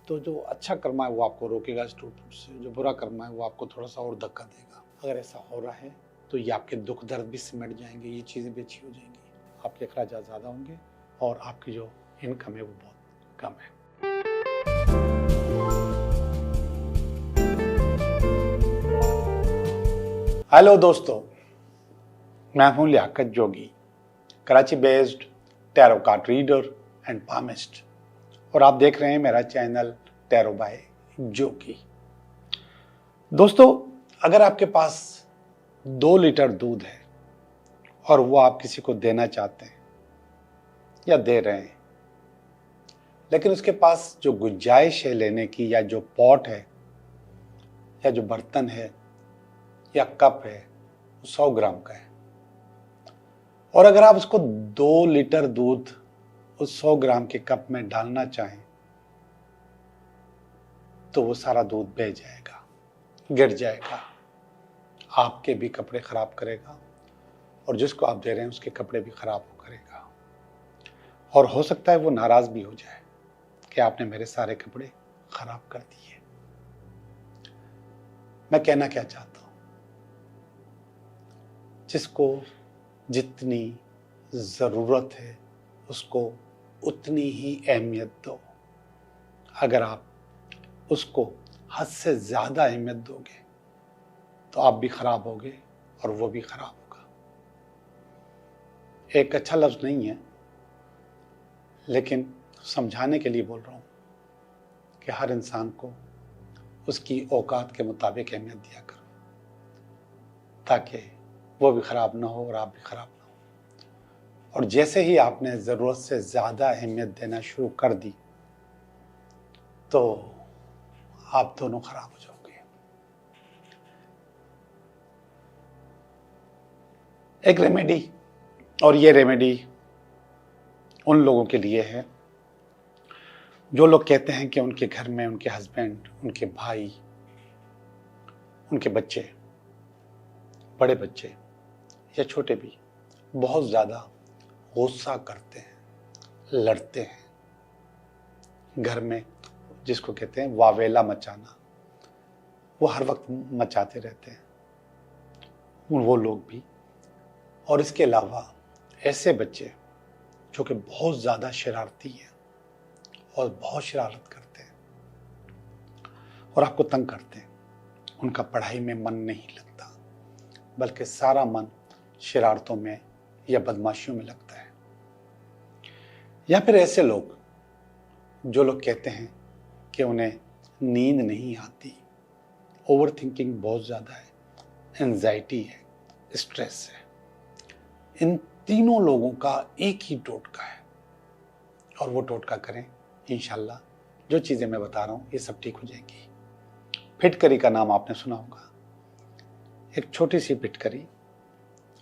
तो जो अच्छा कर्मा है वो आपको रोकेगा इस टूट-फूट से, जो बुरा कर्मा है वो आपको थोड़ा-सा और धक्का देगा। अगर ऐसा हो रहा है तो ये आपके दुख दर्द भी सिमट जाएँगे, ये चीज़ें भी अच्छी हो जाएँगी। आपके अखराजात ज़्यादा होंगे और आपकी जो इनकम है वो बहुत कम है। हेलो दोस्तों, मैं हूं Liaquat Jogi, Karachi based tarot card reader and palmist, और आप देख रहे हैं मेरा चैनल टैरो बाय जोगी। दोस्तों, अगर आपके पास 2 लीटर दूध है और वो आप किसी को देना चाहते हैं या दे रहे हैं, लेकिन उसके पास जो गुंजाइश है लेने की, या जो पॉट है या जो बर्तन है या कप है, वो 100 ग्राम का है, और अगर आप उसको 2 लीटर दूध उस 100 ग्राम के कप में डालना चाहें तो वो सारा दूध बह जाएगा, गिर जाएगा, आपके भी कपड़े खराब करेगा और जिसको आप दे रहे हैं उसके कपड़े भी खराब करेगा, और हो सकता है वो नाराज भी हो जाए कि आपने मेरे सारे कपड़े खराब कर दिए। मैं कहना क्या चाहता हूं, जिसको जितनी जरूरत है उसको उतनी ही अहमियत दो। अगर आप उसको हद से ज्यादा अहमियत दोगे तो आप भी खराब होगे और वो भी खराब होगा। एक अच्छा लफ्ज नहीं है, लेकिन समझाने के लिए बोल रहा हूं कि हर इंसान को उसकी औकात के मुताबिक अहमियत दिया करो, ताकि वो भी खराब ना हो और आप भी खराब ना हो। और जैसे ही आपने जरूरत से ज्यादा अहमियत देना शुरू कर दी तो आप दोनों खराब हो जाओगे। एक रेमेडी, और ये रेमेडी उन लोगों के लिए है जो लोग कहते हैं कि उनके घर में उनके हस्बैंड, उनके भाई, उनके बच्चे, बड़े बच्चे या छोटे भी बहुत ज्यादा गुस्सा करते हैं, लड़ते हैं, घर में जिसको कहते हैं वावेला मचाना, वो हर वक्त मचाते रहते हैं, वो लोग भी। और इसके अलावा ऐसे बच्चे जो कि बहुत ज्यादा शरारती हैं और बहुत शरारत करते हैं और आपको तंग करते हैं, उनका पढ़ाई में मन नहीं लगता, बल्कि सारा मन शरारतों में या बदमाशियों में लगता है। या फिर ऐसे लोग जो लोग कहते हैं कि उन्हें नींद नहीं आती, ओवर थिंकिंग बहुत ज़्यादा है, एंजाइटी है, स्ट्रेस है, इन तीनों लोगों का एक ही टोटका है, और वो टोटका करें, इंशाल्लाह जो चीज़ें मैं बता रहा हूँ ये सब ठीक हो जाएंगी। फिटकरी का नाम आपने सुना होगा। एक छोटी सी फिटकरी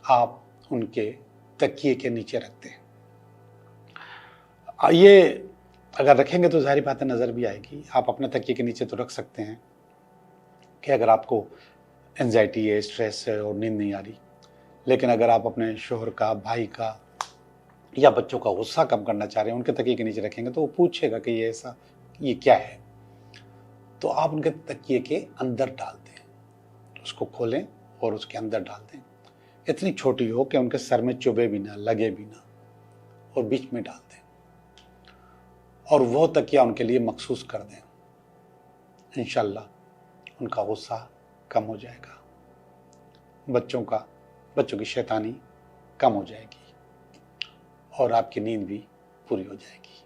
आप उनके तकिए के नीचे रखते हैं। ये अगर रखेंगे तो जाहिर बात है नज़र भी आएगी। आप अपने तकिए के नीचे तो रख सकते हैं कि अगर आपको एंजाइटी है, स्ट्रेस है और नींद नहीं आ रही, लेकिन अगर आप अपने शोहर का, भाई का या बच्चों का गुस्सा कम करना चाह रहे हैं, उनके तकिए के नीचे रखेंगे तो वो पूछेगा कि ये ऐसा, ये क्या है, तो आप उनके तकिए के अंदर डाल दें, उसको खोलें और उसके अंदर डाल दें। इतनी छोटी हो कि उनके सर में चुभे भी ना, लगे भी ना, और बीच में डाल दें, और वो तकिया उनके लिए मखसूस कर दें। इंशाल्लाह उनका गुस्सा कम हो जाएगा, बच्चों की शैतानी कम हो जाएगी और आपकी नींद भी पूरी हो जाएगी।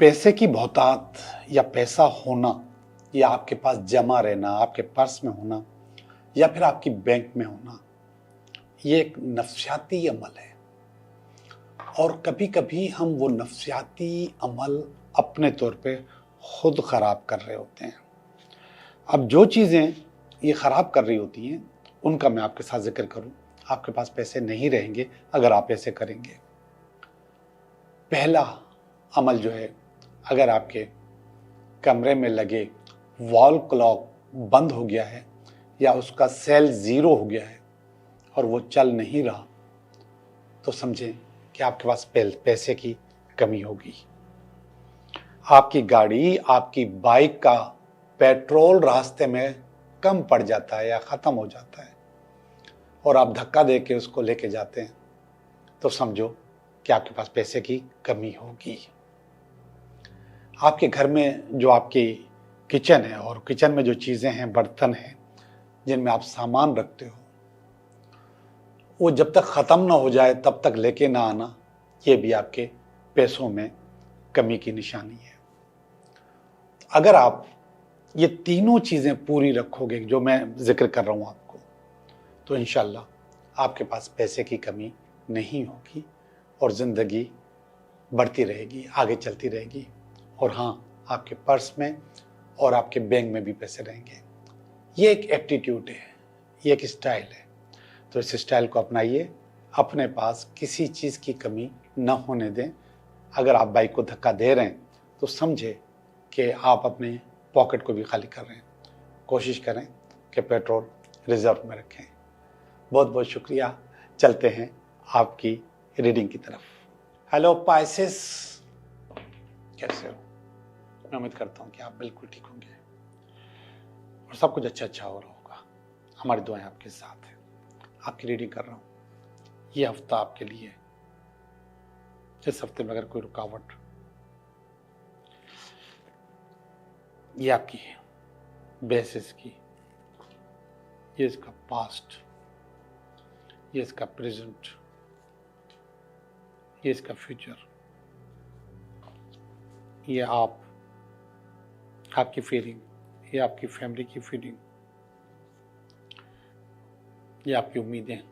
पैसे की बहुतात या पैसा होना, या आपके पास जमा रहना, आपके पर्स में होना या फिर आपकी बैंक में होना, ये एक नफ्सियाती अमल है, और कभी कभी हम वो नफ्सियाती अमल अपने तौर पे खुद खराब कर रहे होते हैं। अब जो चीज़ें ये खराब कर रही होती हैं उनका मैं आपके साथ जिक्र करूं। आपके पास पैसे नहीं रहेंगे अगर आप ऐसे करेंगे। पहला अमल जो है, अगर आपके कमरे में लगे वॉल क्लॉक बंद हो गया है या उसका सेल 0 हो गया है और वो चल नहीं रहा, तो समझें कि आपके पास पैसे की कमी होगी। आपकी गाड़ी, आपकी बाइक का पेट्रोल रास्ते में कम पड़ जाता है या ख़त्म हो जाता है और आप धक्का दे के उसको लेके जाते हैं, तो समझो कि आपके पास पैसे की कमी होगी। आपके घर में जो आपकी किचन है और किचन में जो चीज़ें हैं, बर्तन हैं, जिनमें आप सामान रखते हो, वो जब तक ख़त्म ना हो जाए तब तक लेके ना आना, ये भी आपके पैसों में कमी की निशानी है। अगर आप ये तीनों चीज़ें पूरी रखोगे जो मैं जिक्र कर रहा हूँ आपको, तो इंशाल्लाह आपके पास पैसे की कमी नहीं होगी और ज़िंदगी बढ़ती रहेगी, आगे चलती रहेगी। और हाँ, आपके पर्स में और आपके बैंक में भी पैसे रहेंगे। ये एक एप्टीट्यूड है, ये एक स्टाइल है। तो इस स्टाइल को अपनाइए, अपने पास किसी चीज़ की कमी न होने दें। अगर आप बाइक को धक्का दे रहे हैं तो समझे कि आप अपने पॉकेट को भी खाली कर रहे हैं। कोशिश करें कि पेट्रोल रिजर्व में रखें। बहुत बहुत शुक्रिया। चलते हैं आपकी रीडिंग की तरफ। हेलो पाइसेस, कैसे हो? मैं उम्मीद करता हूँ कि आप बिल्कुल ठीक होंगे और सब कुछ अच्छा हो रहा होगा। हमारी दुआएं आपके साथ हैं। आपकी रीडिंग कर रहा हूँ। ये हफ्ता आपके लिए, इस हफ्ते में अगर कोई रुकावट, ये आपकी बेसिस की, ये इसका पास्ट, ये इसका प्रेजेंट, ये इसका फ्यूचर, ये आपकी फीलिंग, ये आपकी फैमिली की फीलिंग, ये आपकी उम्मीदें,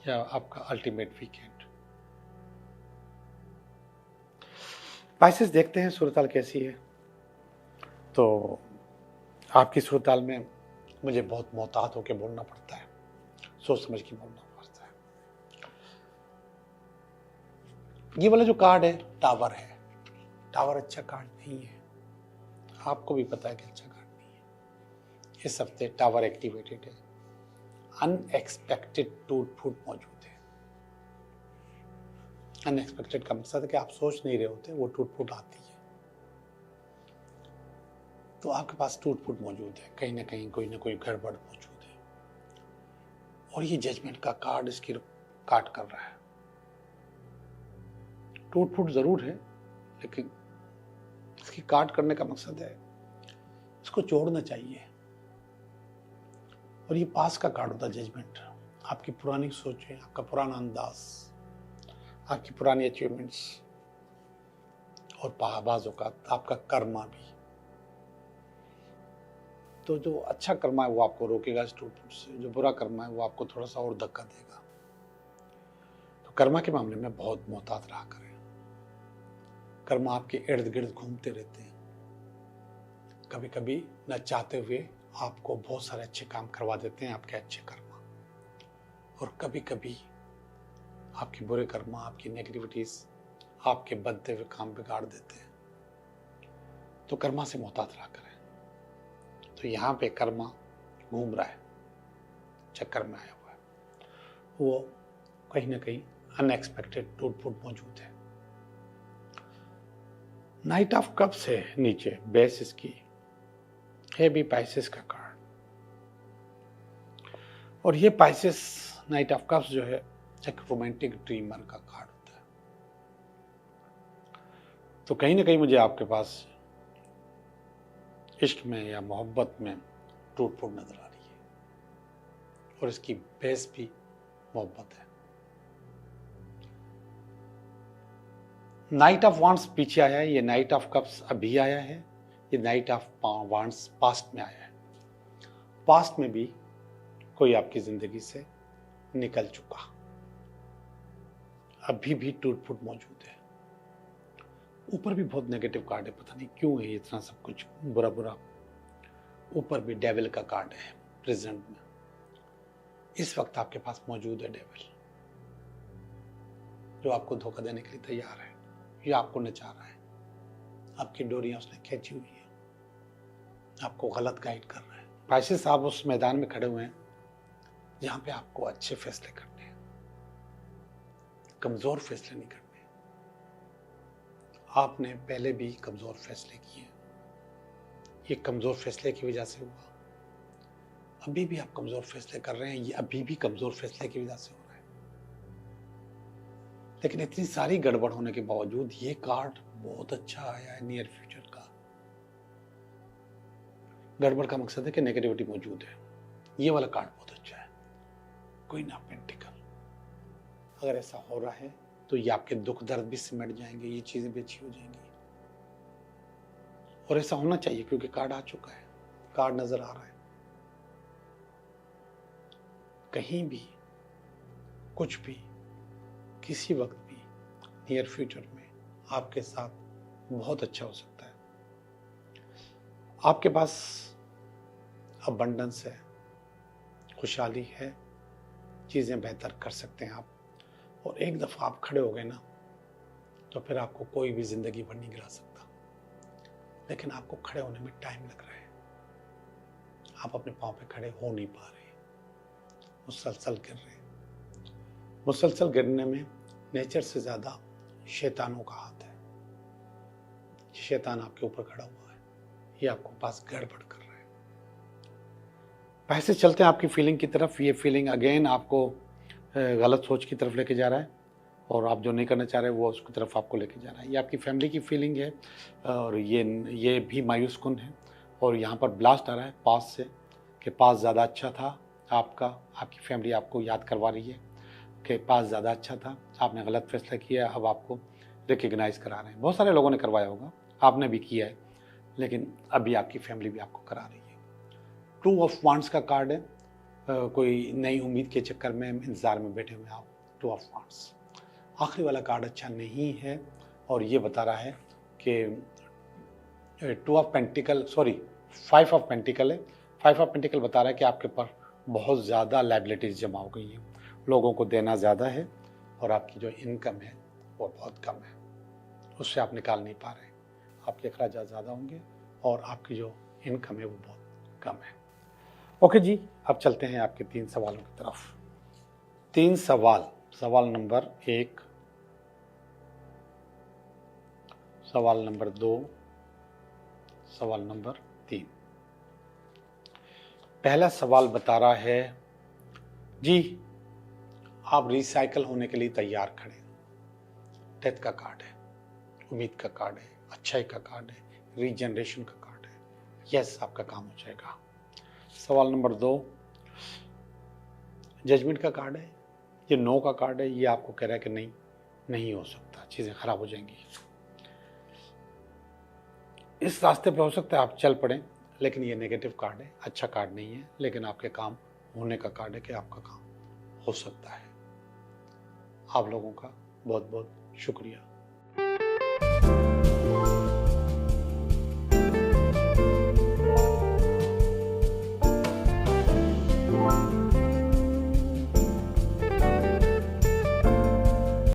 या आपका अल्टीमेट वीकेंड। पाइसेस, देखते हैं सूरत-हाल कैसी है। तो आपकी सूरत-हाल में मुझे बहुत मोहतात होकर बोलना पड़ता है, सोच समझ के बोलना पड़ता है। ये वाला जो कार्ड है, टावर है। टावर अच्छा कार्ड नहीं है, आपको भी पता है कि अच्छा कार्ड नहीं है। इस हफ्ते टावर एक्टिवेटेड है। अनएक्सपेक्टेड टूट फूट मौजूद है। अनएक्सपेक्टेड का मकसद है कि आप सोच नहीं रहे होते, वो टूट फूट आती है। तो आपके पास टूट फूट मौजूद है, कहीं ना कहीं कोई ना कोई गड़बड़ मौजूद है। और ये जजमेंट का कार्ड इसकी काट कर रहा है। टूट फूट जरूर है, लेकिन इसकी काट करने का मकसद है इसको जोड़ना चाहिए। और ये पास का कार्ड होता है, जजमेंट। आपकी पुरानी सोचें, आपका पुराना अंदाज, आपकी पुरानी अचीवमेंट्स और बाज़ औक़ात आपका कर्मा भी। तो जो अच्छा कर्मा है वो आपको रोकेगा इस टूट फूट से, जो बुरा कर्मा है वो आपको थोड़ा सा और धक्का देगा। तो कर्मा के मामले में बहुत मोहतात रहा करें। कर्मा आपके इर्द गिर्द घूमते रहते हैं। कभी कभी न चाहते हुए आपको बहुत सारे अच्छे काम करवा देते हैं आपके अच्छे कर्मा, और कभी कभी आपके बुरे कर्मा, आपकी नेगेटिविटीज आपके बनते हुए काम बिगाड़ देते हैं। तो कर्मा से मोहतात रहा करें। तो यहाँ पे कर्मा घूम रहा है, चक्कर में आया हुआ है, वो कहीं ना कहीं अनएक्सपेक्टेड टूट फूट मौजूद है। नाइट ऑफ कप्स है नीचे, बेसिस की है भी पाइसेस का कार्ड। और ये पाइसेस नाइट ऑफ कप्स जो है एक रोमांटिक ड्रीमर का कार्ड होता है। तो कहीं ना कहीं मुझे आपके पास इश्क में या मोहब्बत में टूट फूट नजर आ रही है, और इसकी बेस भी मोहब्बत है। नाइट ऑफ वांड्स पीछे आया है, ये नाइट ऑफ कप्स अभी आया है, ये नाइट ऑफ वांड्स पास्ट में आया है। पास्ट में भी कोई आपकी जिंदगी से निकल चुका, अभी भी टूट फूट मौजूद है। ऊपर भी बहुत नेगेटिव कार्ड है, पता नहीं क्यों है इतना सब कुछ बुरा बुरा। ऊपर भी डेविल का कार्ड है प्रेजेंट में। इस वक्त आपके पास मौजूद है डेविल, जो आपको धोखा देने के लिए तैयार है, या आपको नचा रहा है। आपकी डोरियां उसने खींची हुई है, आपको गलत गाइड कर रहा है। पाइसेस, आप उस मैदान में खड़े हुए हैं जहां पे आपको अच्छे फैसले करने हैं, कमजोर फैसले नहीं करने। आपने पहले भी कमज़ोर फैसले किए, ये कमज़ोर फैसले की वजह से हुआ। अभी भी आप कमज़ोर फैसले कर रहे हैं, ये अभी भी कमज़ोर फैसले की वजह से हो रहा है। लेकिन इतनी सारी गड़बड़ होने के बावजूद ये कार्ड बहुत अच्छा आया है नियर फ्यूचर का। गड़बड़ का मकसद है कि नेगेटिविटी मौजूद है। ये वाला कार्ड बहुत अच्छा है, क्वीन ऑफ पेंटिकल। अगर ऐसा हो रहा है तो ये आपके दुख दर्द भी सिमट जाएंगे, ये चीजें भी अच्छी हो जाएंगी। और ऐसा होना चाहिए क्योंकि कार्ड आ चुका है, कार्ड नजर आ रहा है। कहीं भी कुछ भी किसी वक्त भी नियर फ्यूचर में आपके साथ बहुत अच्छा हो सकता है। आपके पास अबंडेंस है, खुशहाली है, चीज़ें बेहतर कर सकते हैं आप। और एक दफ़ा आप खड़े हो गए ना तो फिर आपको कोई भी ज़िंदगी भर नहीं गिरा सकता। लेकिन आपको खड़े होने में टाइम लग रहा है, आप अपने पाँव पे खड़े हो नहीं पा रहे, मुसलसल गिर रहे हैं। मुसलसल गिरने में नेचर से ज़्यादा शैतानों का हाथ है। शैतान आपके ऊपर खड़ा हुआ है, ये आपको पास गड़बड़ कर रहा है। पैसे चलते हैं आपकी फीलिंग की तरफ, ये फीलिंग अगेन आपको गलत सोच की तरफ लेके जा रहा है और आप जो नहीं करना चाह रहे वो उसकी तरफ आपको लेके जा रहा है। ये आपकी फैमिली की फीलिंग है और ये भी मायूस कुन है। और यहाँ पर ब्लास्ट आ रहा है पास से कि पास ज़्यादा अच्छा था आपका, आपकी फैमिली आपको याद करवा रही है कि पास ज़्यादा अच्छा था, आपने गलत फैसला किया, अब आपको रिकग्नाइज़ करा रहे हैं। बहुत सारे लोगों ने करवाया होगा, आपने भी किया है, लेकिन अभी आपकी फैमिली भी आपको करा रही है। टू ऑफ वांड्स का कार्ड है, कोई नई उम्मीद के चक्कर में इंतज़ार में बैठे हुए आप। टू ऑफ वांड्स आखिरी वाला कार्ड अच्छा नहीं है और ये बता रहा है कि two of pentacle, sorry 5 of pentacle है। 5 ऑफ पेंटिकल बता रहा है कि आपके ऊपर बहुत ज़्यादा लायबिलिटीज़ जमा हो गई हैं, लोगों को देना ज़्यादा है और आपकी जो इनकम है वो बहुत कम है, उससे आप निकाल नहीं पा रहे। आपके अखराजात ज़्यादा होंगे और आपकी जो इनकम है वो बहुत कम है। ओके जी, अब चलते हैं आपके 3 सवालों की तरफ। 3 सवाल। सवाल नंबर 1, सवाल नंबर 2, सवाल नंबर 3। पहला सवाल बता रहा है जी आप रिसाइकल होने के लिए तैयार खड़े। डेथ का कार्ड है, उम्मीद का कार्ड है, अच्छाई का कार्ड है, रीजनरेशन का कार्ड है। यस, आपका काम हो जाएगा। सवाल नंबर 2 जजमेंट का कार्ड है, ये नो का कार्ड है। ये आपको कह रहा है कि नहीं हो सकता, चीज़ें खराब हो जाएंगी। इस रास्ते पे हो सकता है आप चल पड़ें, लेकिन ये नेगेटिव कार्ड है, अच्छा कार्ड नहीं है, लेकिन आपके काम होने का कार्ड है कि आपका काम हो सकता है। आप लोगों का बहुत बहुत शुक्रिया।